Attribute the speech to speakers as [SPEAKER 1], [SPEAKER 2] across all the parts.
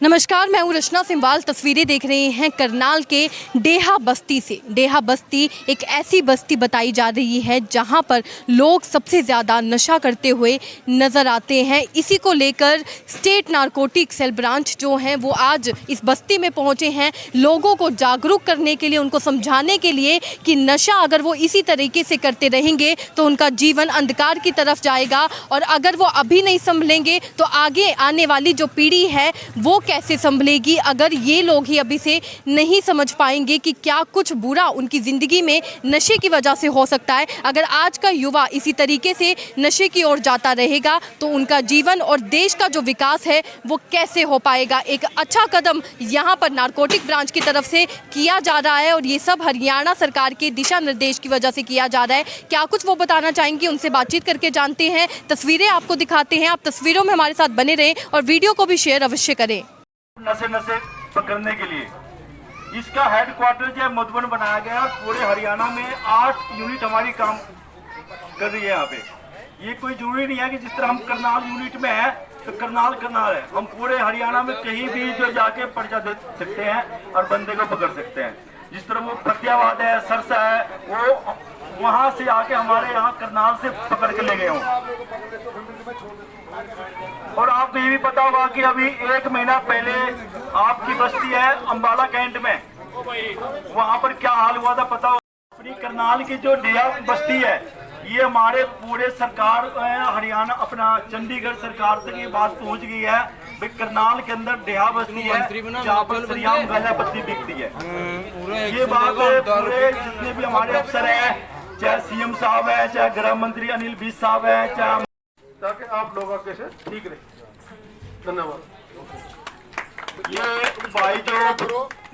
[SPEAKER 1] नमस्कार, मैं हूँ रचना सिंवाल। तस्वीरें देख रहे हैं करनाल के डेहा बस्ती से। डेहा बस्ती एक ऐसी बस्ती बताई जा रही है जहाँ पर लोग सबसे ज़्यादा नशा करते हुए नज़र आते हैं। इसी को लेकर स्टेट नारकोटिक सेल ब्रांच जो है वो आज इस बस्ती में पहुँचे हैं, लोगों को जागरूक करने के लिए, उनको समझाने के लिए कि नशा अगर वो इसी तरीके से करते रहेंगे तो उनका जीवन अंधकार की तरफ जाएगा, और अगर वो अभी नहीं संभलेंगे तो आगे आने वाली जो पीढ़ी है वो कैसे संभलेगी। अगर ये लोग ही अभी से नहीं समझ पाएंगे कि क्या कुछ बुरा उनकी ज़िंदगी में नशे की वजह से हो सकता है, अगर आज का युवा इसी तरीके से नशे की ओर जाता रहेगा तो उनका जीवन और देश का जो विकास है वो कैसे हो पाएगा। एक अच्छा कदम यहाँ पर नारकोटिक ब्रांच की तरफ से किया जा रहा है और ये सब हरियाणा सरकार के दिशा निर्देश की वजह से किया जा रहा है। क्या कुछ वो बताना चाहेंगे, उनसे बातचीत करके जानते हैं। तस्वीरें आपको दिखाते हैं, आप तस्वीरों में हमारे साथ बने रहें और वीडियो को भी शेयर अवश्य करें।
[SPEAKER 2] नशे पकड़ने के लिए इसका हेडक्वार्टर जो है मधुबन बनाया गया। पूरे हरियाणा में 8 यूनिट हमारी काम कर रही है यहाँ पे। ये कोई जरूरी नहीं है कि जिस तरह हम करनाल यूनिट में है तो करनाल है, हम पूरे हरियाणा में कहीं भी जो जाके पर्चा दे सकते हैं और बंदे को पकड़ सकते हैं। जिस तरह वो फतेहाबाद है, सरसा है, वो वहां से आके हमारे यहाँ करनाल से पकड़ के ले गए हों। और आपको ये भी पता होगा कि अभी 1 महीना पहले आपकी बस्ती है अंबाला कैंट में, वहां पर क्या हाल हुआ था पता होगा। अपनी करनाल की जो डेहा बस्ती है, ये हमारे पूरे सरकार हरियाणा अपना चंडीगढ़ सरकार तक ये बात पहुंच गई है भाई करनाल के अंदर डेहा बस्ती है जहाँ पर सरियाम गांजा बस्ती बिकती है। ये बात पूरे जितने भी हमारे अफसर हैं, चाहे सीएम साहब है, चाहे गृह मंत्री अनिल विज साहब है, चाहे,
[SPEAKER 3] ताकि आप लोग आगे से ठीक रहे। धन्यवाद।
[SPEAKER 2] ये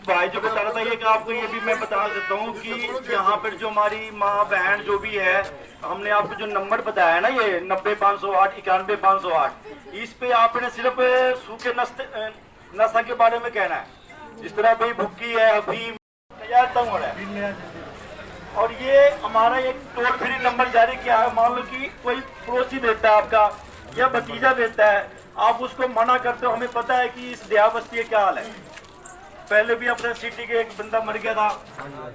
[SPEAKER 2] भाई जो बता रहा था ये कि आपको ये भी मैं बता देता हूँ कि यहाँ पर जो हमारी माँ बहन जो भी है, हमने आपको जो नंबर बताया है ना, ये 90-508 91-508, इस पे आपने सिर्फ सूखे नशा के बारे में कहना है। जिस तरह भाई भुक्की है, अफीम तंग हो रहा है। और ये हमारा एक टोल फ्री नंबर जारी किया है। मान लो कि कोई पड़ोसी देता है आपका या भतीजा देता है, आप उसको मना करते हो। हमें पता है कि इस डेहा बस्ती का क्या हाल है। पहले भी अपने सिटी के एक बंदा मर गया था,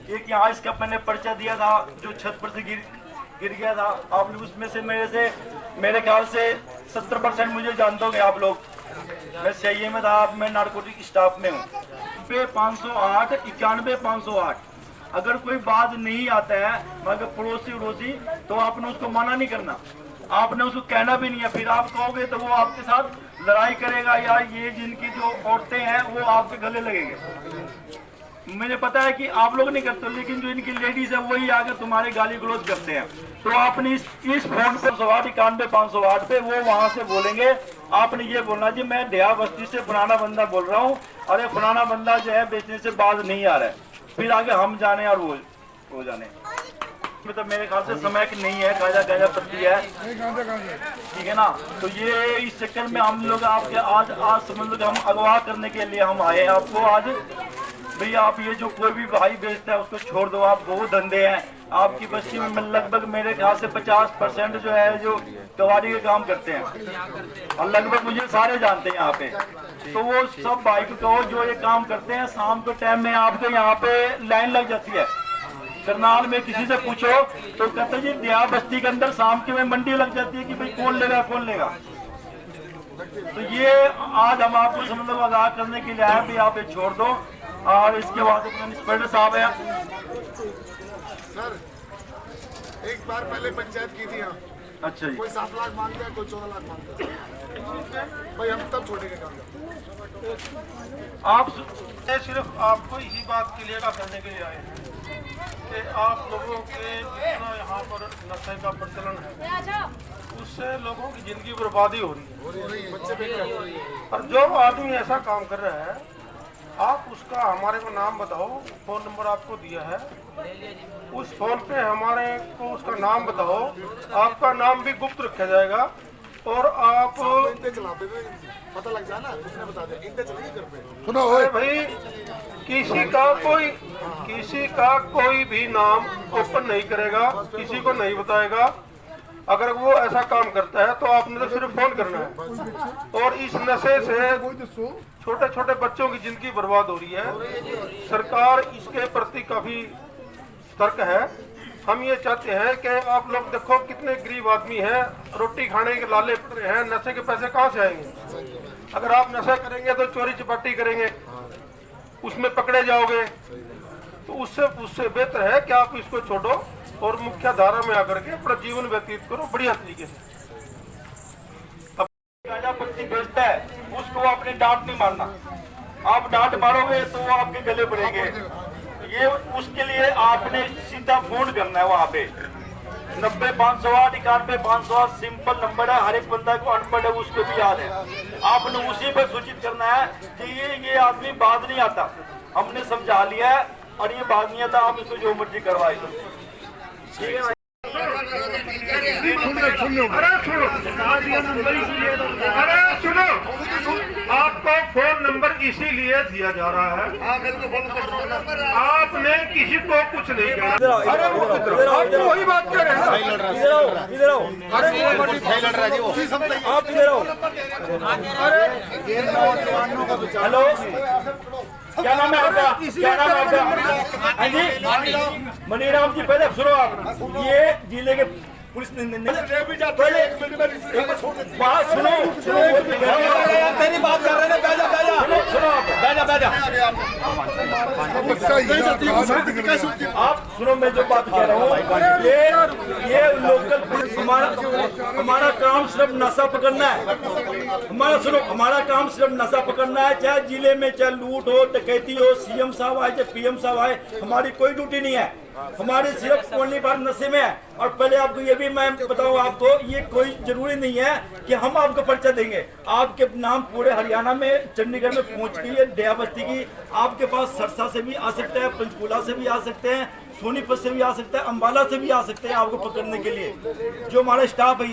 [SPEAKER 2] एक यहाँ इसका मैंने पर्चा दिया था जो छत पर से गिर गया था। आप लोग उसमें से मेरे ख्याल से 70% मुझे जानते होंगे आप लोग। मैं सीआईए में था, मैं नारकोटिक स्टाफ में हूँ। 508 91-508 अगर कोई बात नहीं आता है मगर पड़ोसी तो आपने उसको मना नहीं करना, आपने उसको कहना भी नहीं है। फिर आप कहोगे तो वो आपके साथ लड़ाई करेगा, या ये जिनकी जो औरतें हैं वो आपके गले लगेंगे। मुझे पता है कि आप लोग नहीं करते, लेकिन जो इनकी लेडीज है वही आकर तुम्हारे गाली गलौज करते हैं। तो आपने इस फोन पे 91-508 पे वो वहां से बोलेंगे, आपने ये बोलना जी मैं डेहा बस्ती से फलाना बंदा बोल रहा हूँ, अरे फलाना बंदा जो है बेचने से बाज नहीं आ रहा है। फिर आगे हम जाने और वो जाने। मतलब मेरे ख्याल से समय की नहीं है, गांजा पत्ती है, ठीक है ना। तो ये इस चक्कर में हम लोग आपके आज समझ लो कि हम अगवा करने के लिए हम आए आपको आज। भाई आप ये जो कोई भी भाई बेचता है उसको छोड़ दो, आप बहुत धंधे हैं आपकी बस्ती में। लगभग मेरे ख्याल से 50% जो है जो कबाड़ी के काम करते हैं, और लगभग मुझे सारे जानते हैं यहाँ पे। तो वो सब भाई को कहो जो ये काम करते हैं, शाम के टाइम में आपके यहाँ पे लाइन लग जाती है। करनाल में किसी से पूछो तो कहते जी डेहा बस्ती के अंदर शाम के में मंडी लग जाती है कि भाई कौन लेगा। तो ये आज हम आपको समझ लो आगाह करने के लिए आए भी आप ये छोड़ दो। और इसके बाद इंस्पेक्टर साहब है
[SPEAKER 3] सर, एक बार पहले पंचायत की थी यहाँ।
[SPEAKER 2] अच्छा जी।
[SPEAKER 3] कोई 7 लाख मांगता है, कोई 14 लाख मांगता है। भाई हम तब छोड़ेंगे काम।
[SPEAKER 2] आप
[SPEAKER 3] सिर्फ आपको इसी बात क्लियर करने के लिए आए कि आप लोगों के जितना यहाँ पर नशे का प्रचलन है उससे लोगों की जिंदगी बर्बादी हो रही है, बच्चे बेकार हो रही है। और जो आदमी ऐसा काम कर रहा है, आप उसका हमारे को नाम बताओ, फ़ोन नंबर आपको दिया है, उस फोन पे हमारे को उसका नाम बताओ, आपका नाम भी गुप्त रखा जाएगा। और आप
[SPEAKER 4] पता लग जाए ना, उसने बता दिया इनके चलेंगे घर पे।
[SPEAKER 3] सुनो भाई, किसी का कोई भी नाम ओपन नहीं करेगा, किसी को नहीं बताएगा। अगर वो ऐसा काम करता है तो आपने तो सिर्फ फोन करना है। और इस नशे से छोटे छोटे बच्चों की जिंदगी बर्बाद हो रही है। सरकार इसके प्रति काफी सतर्क है। हम ये चाहते हैं कि आप लोग देखो कितने गरीब आदमी हैं, रोटी खाने के लाले पड़ रहे हैं, नशे के पैसे कहाँ से आएंगे? अगर आप नशा करेंगे तो चोरी चपाटी करेंगे, उसमें पकड़े जाओगे, तो उससे बेहतर है कि आप इसको छोड़ो और मुख्य धारा में आकर के अपना जीवन व्यतीत करो बढ़िया तरीके से।
[SPEAKER 2] गांजा पत्ती बेचता है उसको आपने डांट नहीं मारना। आप डांट मारोगे तो वो आपके गले पड़ेंगे। ये उसके लिए आपने सीधा फोन करना है वहाँ पे 90-508 91-508 सिंपल नंबर है। हर एक बंदा को अनपढ़ है उसको भी याद है। आपने उसी पर सूचित करना है कि ये आदमी बात नहीं आता, हमने समझा लिया है और ये बात नहीं आता, आप इसको जो मर्जी करवाए दो। ठीक है।
[SPEAKER 3] अरे सुनो, आपको फोन नंबर इसीलिए दिया जा रहा है, आपने किसी को कुछ नहीं कहा। अरे वो वही बात कर रहे हैं।
[SPEAKER 5] इधर आओ आप इधर आओ। हेलो, क्या नाम है आपका? क्या नाम है आपका? हाँ जी, मनीराम जी। पहले सुनो, आप ये जिले के पुलिस पहले बात सुनो, मेरी बात कर रहे हैं। आप सुनो, मैं जो बात कह रहा हूँ, ये लोकल पुलिस हमारा काम सिर्फ नशा पकड़ना है। हमारा काम सिर्फ नशा पकड़ना है, चाहे जिले में चाहे लूट हो, डकैती हो, सीएम साहब आए चाहे पीएम साहब आए, हमारी कोई ड्यूटी नहीं है। हमारे सिर्फ ओनली बार नशे में है। और पहले आपको ये भी मैं बताऊं, आपको ये कोई जरूरी नहीं है कि हम आपको पर्चा देंगे। आपके नाम पूरे हरियाणा में, चंडीगढ़ में पहुंच गई है डेहा बस्ती की। आपके पास सरसा से भी आ सकते हैं, पंचकूला से भी आ सकते हैं, सोनीपत से भी आ सकता है, अंबाला से भी आ सकते हैं आपको पकड़ने के लिए। जो हमारा स्टाफ है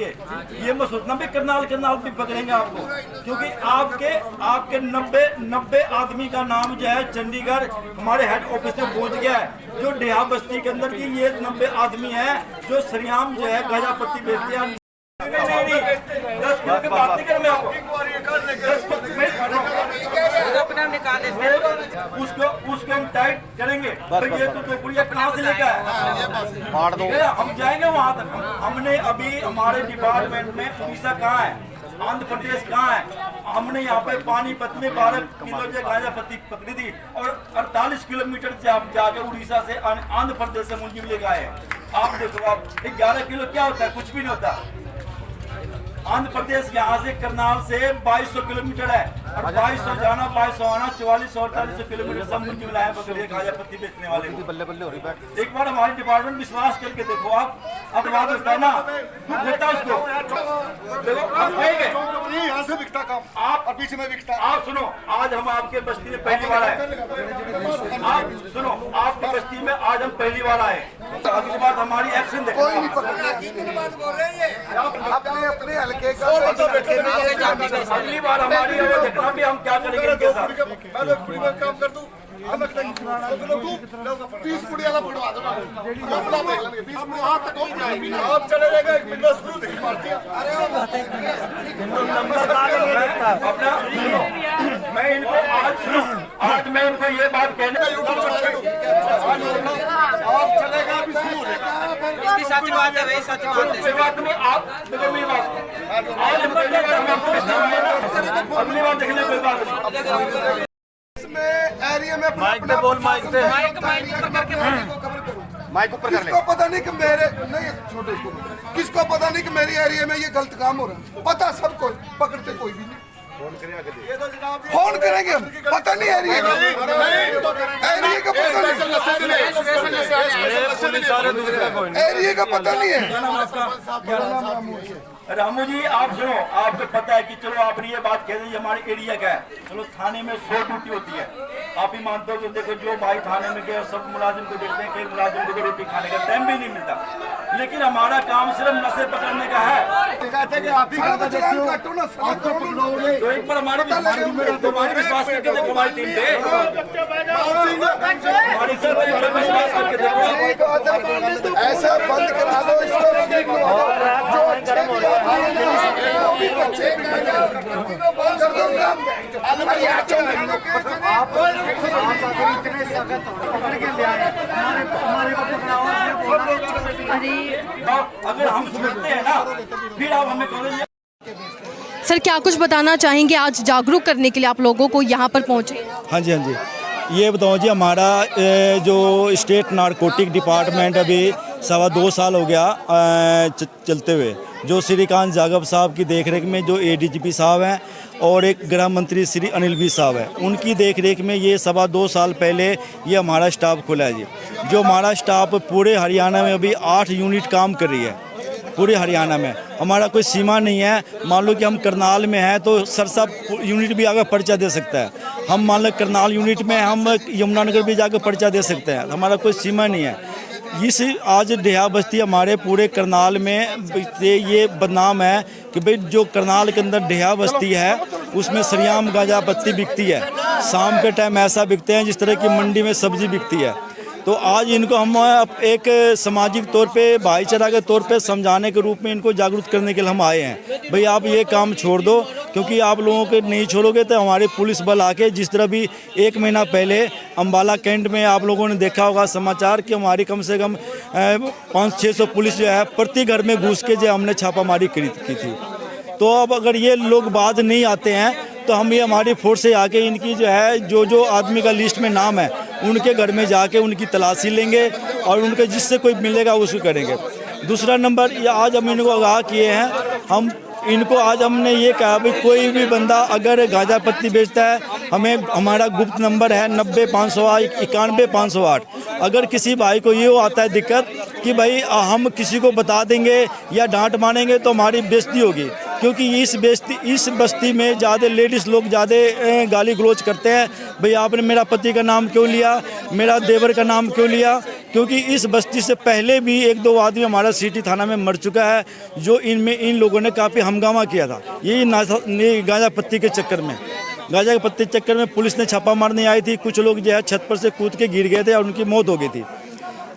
[SPEAKER 5] ये मत सोचना भी करनाल भी पकड़ेंगे आपको, क्योंकि आपके 90 आदमी का नाम जो है चंडीगढ़ हमारे हेड ऑफिस में पहुंच गया है। जो डेहा बस्ती के अंदर की ये 90 आदमी है जो सरियाम जो है गांजा पत्ती बेचते हैं। नहीं 10 मिनट की बात नहीं कर, मैं आपको उसको हम टाइट करेंगे। ये तो पुड़िया कहाँ से लेकर आए? हम जाएंगे वहाँ तक। हमने अभी हमारे डिपार्टमेंट में उड़ीसा कहाँ है, आंध्र प्रदेश कहाँ है, हमने यहाँ पे पानीपत में 12 किलो जो गांजा पत्ती पकड़ी थी और 48 किलोमीटर जाके उड़ीसा से आंध्र प्रदेश से मुंजी लेकर आए। आप देखो, आप 11 किलो क्या होता है? कुछ भी नहीं होता। आंध्र प्रदेश यहाँ से करनाल से 2200 किलोमीटर है और 2200 जाना 2200 आना 4400-4800 किलोमीटर सब मुंजी मिलाया पकड़िए गांजा पत्ती बेचने वाले। एक बार हमारे डिपार्टमेंट विश्वास करके देखो आप, अब बात होता है ना, देता उसको देखो
[SPEAKER 4] यहाँ से बिकता काम आप और पीछे में बिकता।
[SPEAKER 5] आप सुनो, आज हम आपके बस्ती में पहली बार आए। आप सुनो, आपकी बस्ती में आज हम पहली बार आए। अगली बार हमारी एक्शन देखो।
[SPEAKER 4] अपने हल्के का
[SPEAKER 5] अगली बार हमारी देखना भी हम क्या करेंगे इनके साथ।
[SPEAKER 4] मैं काम कर दूं, 30 पुड़िया पकड़वा दो, आप चले जाएगा 1 मिनट शुरू देखी पार्टी।
[SPEAKER 5] मैं इनको आज मैं इनको ये बात कहने
[SPEAKER 4] आप चलेगा अभी शुरू
[SPEAKER 6] इसकी सच बात है भाई, सच बात है।
[SPEAKER 5] बात नहीं, आप देखो मेरी बात, आज हम पहली बार मैं आपको अगली बार देखने कोई बात नहीं।
[SPEAKER 4] एरिया में
[SPEAKER 5] माइक पे बोल, माइक पे
[SPEAKER 4] माइक ऊपर कर ले। किसको पता नहीं कि मेरे नहीं छोटे किसको पता नहीं कि मेरे एरिया में ये गलत काम हो रहा है? पता सबको, पकड़ते कोई भी नहीं। फोन करेंगे हम, पता नहीं एरिया का, एरिया का पता नहीं, एरिया का पता नहीं है।
[SPEAKER 5] रामू जी आप सुनो, आपको पता है कि चलो आपने ये बात कह दी हमारे एरिया का है, चलो थाने में 100 ड्यूटी होती है। आप ही मानते हो कि देखो जो भाई थाने में गए सब मुलाजिम को देखते हैं, कई मुलाजिम को रोटी खाने का टाइम भी नहीं मिलता, लेकिन हमारा काम सिर्फ नशे पकड़ने का है।
[SPEAKER 4] सड़क चलान काटो ना, सड़क करो ना।
[SPEAKER 5] तो एक बार हमारे विश्वास करके देखो हमारी टीम पे, हमारी सर पे विश्वास करके देखो।
[SPEAKER 4] ऐसा बंद करा दो इसको, जो अच्छे भी हैं, वो भी बच्चे भी हैं। बंद कर दो काम।
[SPEAKER 2] इतने सख्त पकड़ के ले आए, हमारे को पकड़ाओ।
[SPEAKER 1] अरे
[SPEAKER 5] अगर हम समझते हैं ना, फिर आप हमें कॉलेज।
[SPEAKER 1] सर, क्या कुछ बताना चाहेंगे? आज जागरूक करने के लिए आप लोगों को यहाँ पर पहुँचे हैं।
[SPEAKER 7] हाँ जी, हाँ जी। ये बताओ जी, हमारा जो स्टेट नारकोटिक डिपार्टमेंट अभी 2.25 साल हो गया चलते हुए, जो श्रीकांत जागव साहब की देखरेख में जो ADGP साहब हैं और एक गृह मंत्री श्री अनिल भी साहब हैं, उनकी देखरेख में ये 2.25 साल पहले ये हमारा स्टाफ खुला है जी। जो हमारा स्टाफ पूरे हरियाणा में अभी 8 यूनिट काम कर रही है, पूरे हरियाणा में। हमारा कोई सीमा नहीं है। मान लो कि हम करनाल में हैं तो सरसा यूनिट भी आगे पर्चा दे सकता है। हम मान लो करनाल यूनिट में हम यमुनानगर भी जाकर पर्चा दे सकते हैं। हमारा कोई सीमा नहीं है। इस आज डेहा बस्ती हमारे पूरे करनाल में ये बदनाम है कि भाई जो करनाल के अंदर डेहा बस्ती है उसमें सरियाम गांजा पत्ती बिकती है। शाम के टाइम ऐसा बिकते हैं जिस तरह की मंडी में सब्जी बिकती है। तो आज इनको हम एक सामाजिक तौर पे, भाईचारा के तौर पे समझाने के रूप में इनको जागरूक करने के लिए हम आए हैं। भाई आप ये काम छोड़ दो, क्योंकि आप लोगों के नहीं छोड़ोगे तो हमारी पुलिस बल आके, जिस तरह भी 1 महीना पहले अम्बाला कैंट में आप लोगों ने देखा होगा समाचार कि हमारी कम से कम 500-600 पुलिस जो है प्रति घर में घुस के जो हमने छापामारी की थी। तो अब अगर ये लोग बाद नहीं आते हैं तो हम ये हमारी फोर्स से आके इनकी जो है जो आदमी का लिस्ट में नाम है उनके घर में जाके उनकी तलाशी लेंगे और उनके जिससे कोई मिलेगा उसको करेंगे। दूसरा नंबर, ये आज हम इनको आगाह किए हैं, हम इनको आज हमने ये कहा भाई कोई भी बंदा अगर गांजा पत्ती बेचता है, हमें हमारा गुप्त नंबर है 90-508 91-508। अगर किसी भाई को ये आता है दिक्कत कि भाई हम किसी को बता देंगे या डांट मारेंगे तो हमारी बेइज्जती होगी, क्योंकि इस बस्ती में ज़्यादा लेडीज़ लोग ज़्यादा गाली गलौज करते हैं। भाई आपने मेरा पति का नाम क्यों लिया, मेरा देवर का नाम क्यों लिया? क्योंकि इस बस्ती से पहले भी 1-2 आदमी हमारा सिटी थाना में मर चुका है, जो इन लोगों ने काफ़ी हंगामा किया था। ये गांजा पत्ती के चक्कर में, गांजा पत्ती के चक्कर में पुलिस ने छापा मारने आई थी। कुछ लोग जो है छत पर से कूद के गिर गए थे और उनकी मौत हो गई थी।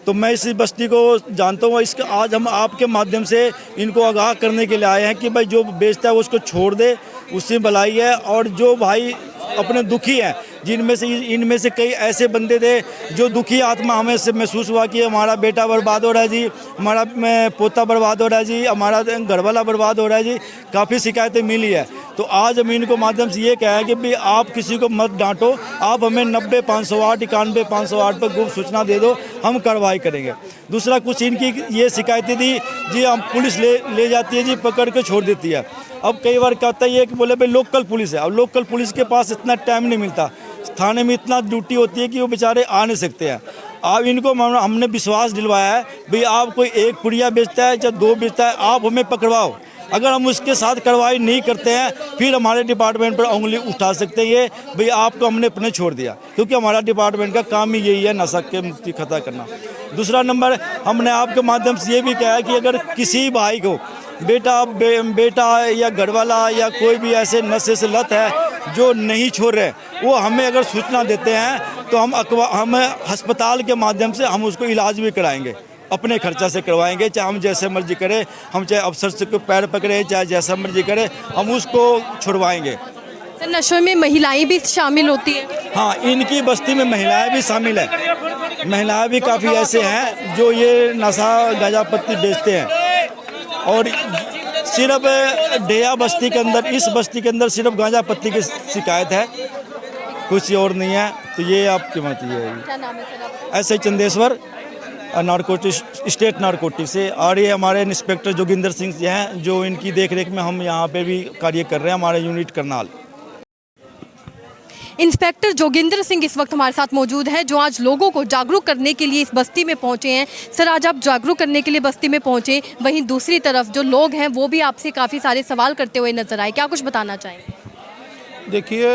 [SPEAKER 7] तो मैं इस बस्ती को जानता हूँ। इसका आज हम आपके माध्यम से इनको आगाह करने के लिए आए हैं कि भाई जो बेचता है उसको छोड़ दे, उससे भलाई है। और जो भाई अपने दुखी हैं, इनमें से कई ऐसे बंदे थे जो दुखी आत्मा हमें से महसूस हुआ कि हमारा बेटा बर्बाद हो रहा है जी, हमारा पोता बर्बाद हो रहा है जी, हमारा घरवाला बर्बाद हो रहा है जी, काफ़ी शिकायतें मिली है। तो आज हम इनको माध्यम से ये कहें कि भाई आप किसी को मत डांटो, आप हमें 90-508 91-508 पर गुप्त सूचना दे दो, हम कार्रवाई करेंगे। दूसरा, कुछ इनकी ये शिकायतें थी जी, हम पुलिस ले जाती है जी, पकड़ के छोड़ देती है। अब कई बार क्या होता है ये कि बोले भाई लोकल पुलिस है, अब लोकल पुलिस के पास इतना टाइम नहीं मिलता, थाने में इतना ड्यूटी होती है कि वो बेचारे आ नहीं सकते हैं। अब इनको हमने विश्वास दिलवाया है, भाई आप कोई 1 पुड़िया बेचता है या 2 बेचता है, आप हमें पकड़वाओ। अगर हम उसके साथ कार्रवाई नहीं करते हैं फिर हमारे डिपार्टमेंट पर उंगली उठा सकते हैं ये, भाई आपको हमने अपने छोड़ दिया, क्योंकि हमारा डिपार्टमेंट का काम ही यही है नशा के मुक्ति खत्म करना। दूसरा नंबर, हमने आपके माध्यम से ये भी कहा है कि अगर किसी भाई को बेटा या घरवाला या कोई भी ऐसे नशे से लत है जो नहीं छोड़ रहे, वो हमें अगर सूचना देते हैं तो हम अस्पताल के माध्यम से हम उसको इलाज भी कराएंगे, अपने खर्चा से करवाएंगे। चाहे हम जैसे मर्जी करें, हम चाहे अफसर से पैर पकड़े, चाहे जैसा मर्जी करें, हम उसको छुड़वाएंगे।
[SPEAKER 1] सर, नशे में महिलाएं भी शामिल होती हैं?
[SPEAKER 7] हाँ, इनकी बस्ती में महिलाएं भी शामिल है। महिलाएं भी काफ़ी ऐसे हैं जो ये नशा गांजा पत्ती बेचते हैं। और सिर्फ डेहा बस्ती के अंदर, इस बस्ती के अंदर सिर्फ गांजा पत्ती की शिकायत है, कुछ और नहीं है। तो ये आपकी मत ये है।
[SPEAKER 1] क्या नाम है सर आपका?
[SPEAKER 7] ऐसे चंदेश्वर, नारकोटिक स्टेट नारकोटिक से। और ये हमारे इंस्पेक्टर जोगिंदर सिंह जी हैं, जो इनकी देखरेख में हम यहाँ पे भी कार्य कर रहे हैं, हमारे यूनिट करनाल।
[SPEAKER 1] इंस्पेक्टर जोगिंदर सिंह इस वक्त हमारे साथ मौजूद है, जो आज लोगों को जागरूक करने के लिए इस बस्ती में पहुंचे हैं। सर, आज आप जागरूक करने के लिए बस्ती में पहुंचे, वहीं दूसरी तरफ जो लोग हैं वो भी आपसे काफ़ी सारे सवाल करते हुए नजर आए, क्या कुछ बताना चाहेंगे?
[SPEAKER 3] देखिए,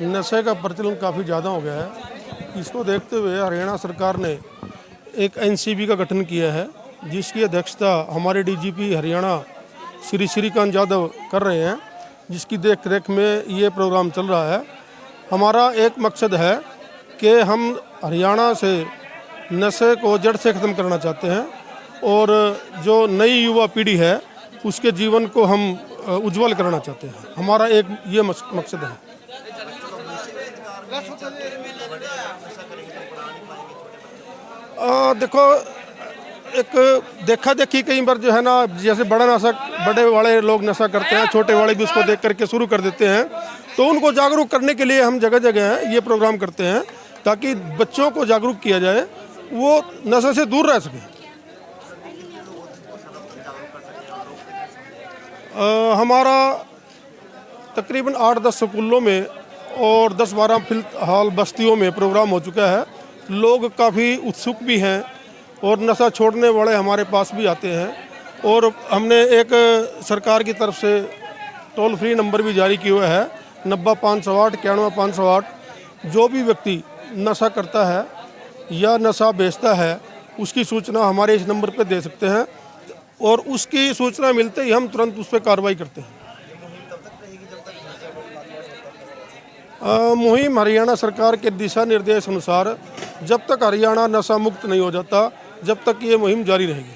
[SPEAKER 3] नशे का प्रचलन काफ़ी ज़्यादा हो गया है। इसको देखते हुए हरियाणा सरकार ने एक NCB का गठन किया है, जिसकी अध्यक्षता हमारे DGP हरियाणा श्री श्रीकांत यादव कर रहे हैं, जिसकी देख रेख में ये प्रोग्राम चल रहा है। हमारा एक मकसद है कि हम हरियाणा से नशे को जड़ से ख़त्म करना चाहते हैं और जो नई युवा पीढ़ी है उसके जीवन को हम उज्जवल करना चाहते हैं। हमारा एक ये मकसद है। देखो, एक देखा देखी कई बार जो है ना, जैसे बड़े वाले लोग नशा करते हैं, छोटे वाले भी उसको देख करके शुरू कर देते हैं। तो उनको जागरूक करने के लिए हम जगह जगह ये प्रोग्राम करते हैं ताकि बच्चों को जागरूक किया जाए, वो नशे से दूर रह सकें। हमारा तकरीबन 8-10 स्कूलों में और 10-12 फिलहाल बस्तियों में प्रोग्राम हो चुका है। लोग काफ़ी उत्सुक भी हैं और नशा छोड़ने वाले हमारे पास भी आते हैं। और हमने एक सरकार की तरफ से टोल फ्री नंबर भी जारी किया हुआ है 90-508 91-508। जो भी व्यक्ति नशा करता है या नशा बेचता है उसकी सूचना हमारे इस नंबर पर दे सकते हैं और उसकी सूचना मिलते ही हम तुरंत उस पर कार्रवाई करते हैं। मुहिम हरियाणा सरकार के दिशा निर्देश अनुसार जब तक हरियाणा नशा मुक्त नहीं हो जाता, जब तक ये मुहिम जारी रहेगी।